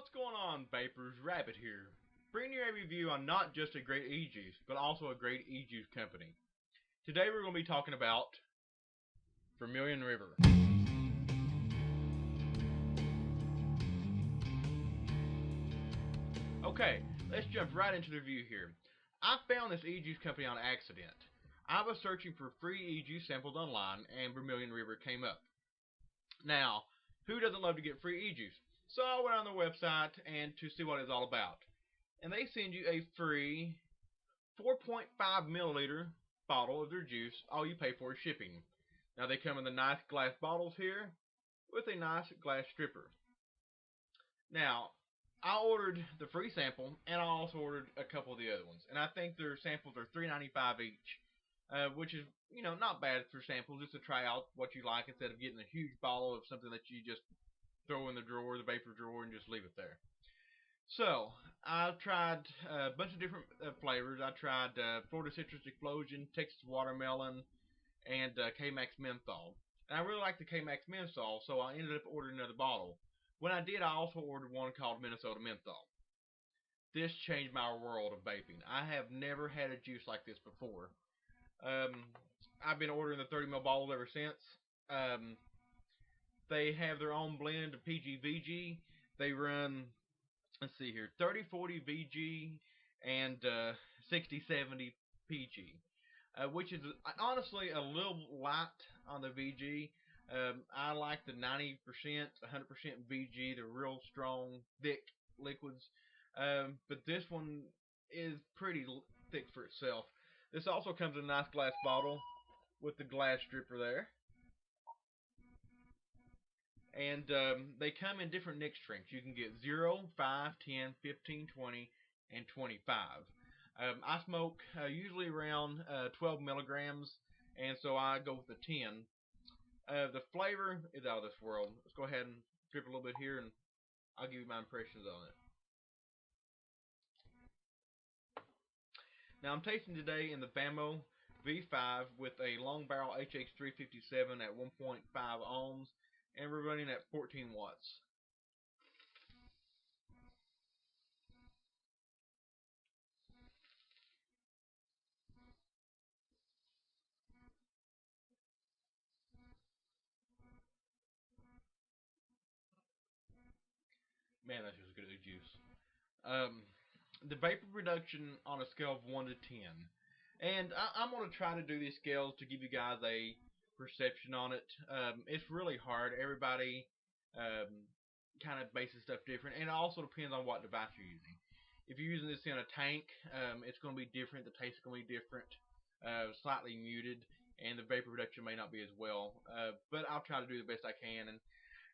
What's going on, vapors? Rabbit here, bringing you a review on not just a great ejuice, but also a great ejuice company. Today we're going to be talking about Vermillion River. Okay, let's jump right into the review here. I found this ejuice company on accident. I was searching for free ejuice samples online, and Vermillion River came up. Now, who doesn't love to get free ejuice? So I went on their website and to see what it's all about. And they send you a free 4.5 milliliter bottle of their juice. All you pay for is shipping. Now they come in the nice glass bottles here with a nice glass stripper. Now, I ordered the free sample and I also ordered a couple of the other ones. And I think their samples are $3.95 each. Which is, not bad for samples, just to try out what you like instead of getting a huge bottle of something that you just throw in the drawer, the vapor drawer, and just leave it there. So, I've tried a bunch of different flavors. I tried Florida Citrus Explosion, Texas Watermelon, and K-Max Menthol. And I really like the K-Max Menthol, so I ended up ordering another bottle. When I did, I also ordered one called Minnesota Menthol. This changed my world of vaping. I have never had a juice like this before. I've been ordering the 30 ml bottles ever since. They have their own blend of PG VG. They run, let's see here, 30-40 VG and 60-70 PG, which is honestly a little light on the VG. I like the 90%, 100% VG, the real strong, thick liquids. But this one is pretty thick for itself. This also comes in a nice glass bottle with the glass stripper there. And they come in different nic strengths. You can get 0, 5, 10, 15, 20, and 25. I smoke usually around 12 milligrams, and so I go with the 10. The flavor is out of this world. Let's go ahead and strip a little bit here, and I'll give you my impressions on it. Now I'm tasting today in the Vamo V5 with a long barrel HX357 at 1.5 ohms, and we're running at 14 watts. Man, that's just good as juice. The vapor production on a scale of 1 to 10. And I'm going to try to do these scales to give you guys a perception on it. It's really hard. Everybody kind of bases stuff different. And it also depends on what device you're using. If you're using this in a tank, it's going to be different. The taste is going to be different. Slightly muted. And the vapor production may not be as well. But I'll try to do the best I can.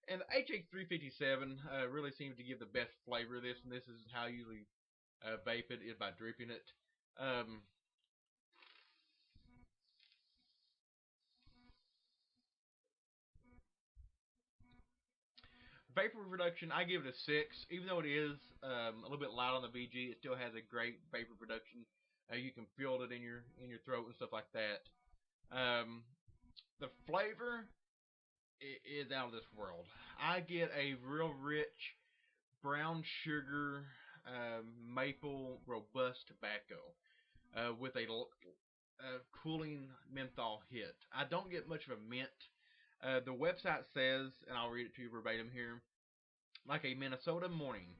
And the HX357 really seems to give the best flavor of this. And this is how I usually vape it, is by dripping it. Vapor production, I give it a 6. Even though it is a little bit light on the VG, it still has a great vapor production. You can feel it in your throat and stuff like that. The flavor is out of this world. I get a real rich brown sugar maple robust tobacco with a cooling menthol hit. I don't get much of a mint. The website says, and I'll read it to you verbatim here, like a Minnesota morning,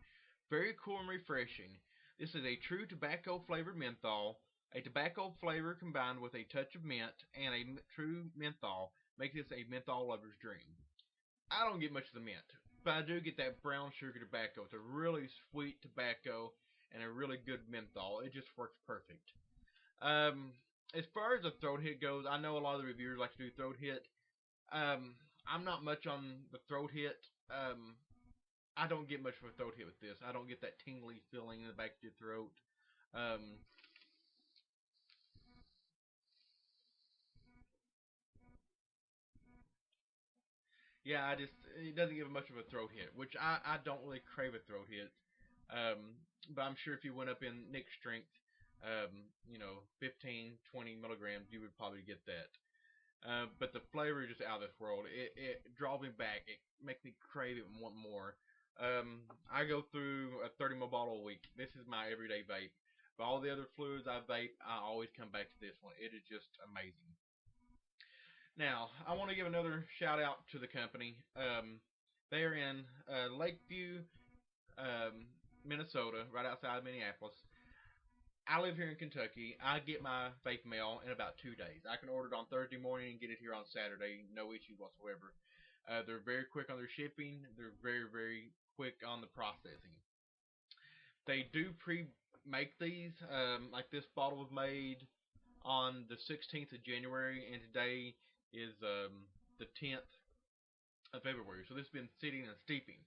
very cool and refreshing. This is a true tobacco flavored menthol. A tobacco flavor combined with a touch of mint and a true menthol makes this a menthol lover's dream. I don't get much of the mint, but I do get that brown sugar tobacco. It's a really sweet tobacco and a really good menthol. It just works perfect. As far as the throat hit goes, I know a lot of the reviewers like to do throat hit. I'm not much on the throat hit. I don't get much of a throat hit with this. I don't get that tingly feeling in the back of your throat. Yeah, it doesn't give much of a throat hit, which I don't really crave a throat hit. But I'm sure if you went up in nic strength, 15, 20 milligrams, you would probably get that. But the flavor is just out of this world. It draws me back. It makes me crave it and want more. I go through a 30 ml bottle a week. This is my everyday vape. But all the other fluids I vape, I always come back to this one. It is just amazing. Now, I want to give another shout out to the company. They're in Lakeview, um, Minnesota, right outside of Minneapolis. I live here in Kentucky. I get my vape mail in about 2 days. I can order it on Thursday morning and get it here on Saturday. No issues whatsoever. They're very quick on their shipping. They're very, very quick on the processing. They do pre-make these. Like this bottle was made on the 16th of January, and today is the 10th of February. So this has been sitting and steeping,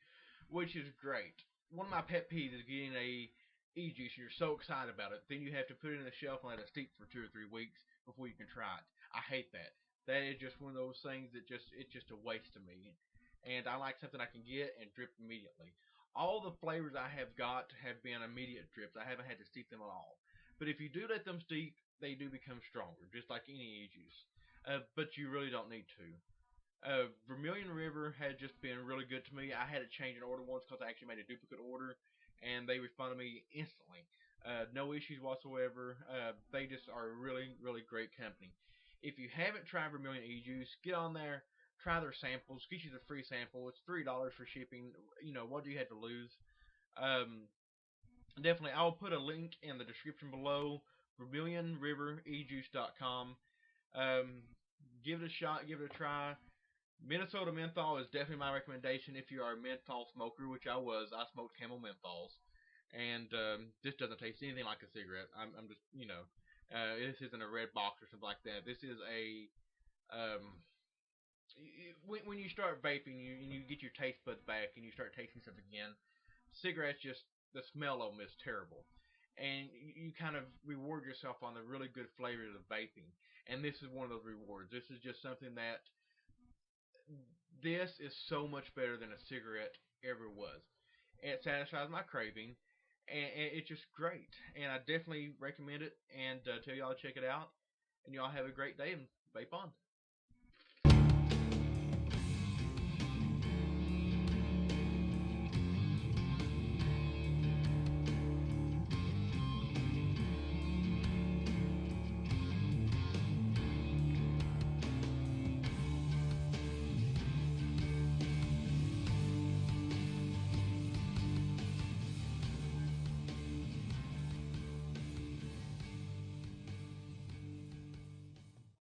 which is great. One of my pet peeves is getting a e-juice and you're so excited about it, then you have to put it in the shelf and let it steep for 2 or 3 weeks before you can try it. I hate that. That is just one of those things that it's just a waste to me. And I like something I can get and drip immediately. All the flavors I have got have been immediate drips. I haven't had to steep them at all. But if you do let them steep, they do become stronger, just like any e-juice. But you really don't need to. Vermillion River had just been really good to me. I had to change an order once because I actually made a duplicate order, and they responded to me instantly. No issues whatsoever. They just are a really, really great company. If you haven't tried Vermillion E-Juice, get on there, try their samples, get you the free sample. It's $3 for shipping. You know, what do you have to lose? Um, Definitely, I'll put a link in the description below, vermillionriverejuice.com. Um, give it a shot, give it a try. Minnesota Menthol is definitely my recommendation if you are a menthol smoker, which I was. I smoked Camel menthols, and this doesn't taste anything like a cigarette. I'm just, this isn't a red box or something like that. This is a um, when you start vaping, you get your taste buds back and you start tasting stuff again. Cigarettes, just the smell of them is terrible, and you kind of reward yourself on the really good flavors of vaping. And this is one of those rewards. This is just something that this is so much better than a cigarette ever was. It satisfies my craving, and it's just great. And I definitely recommend it and tell y'all to check it out. And y'all have a great day and vape on.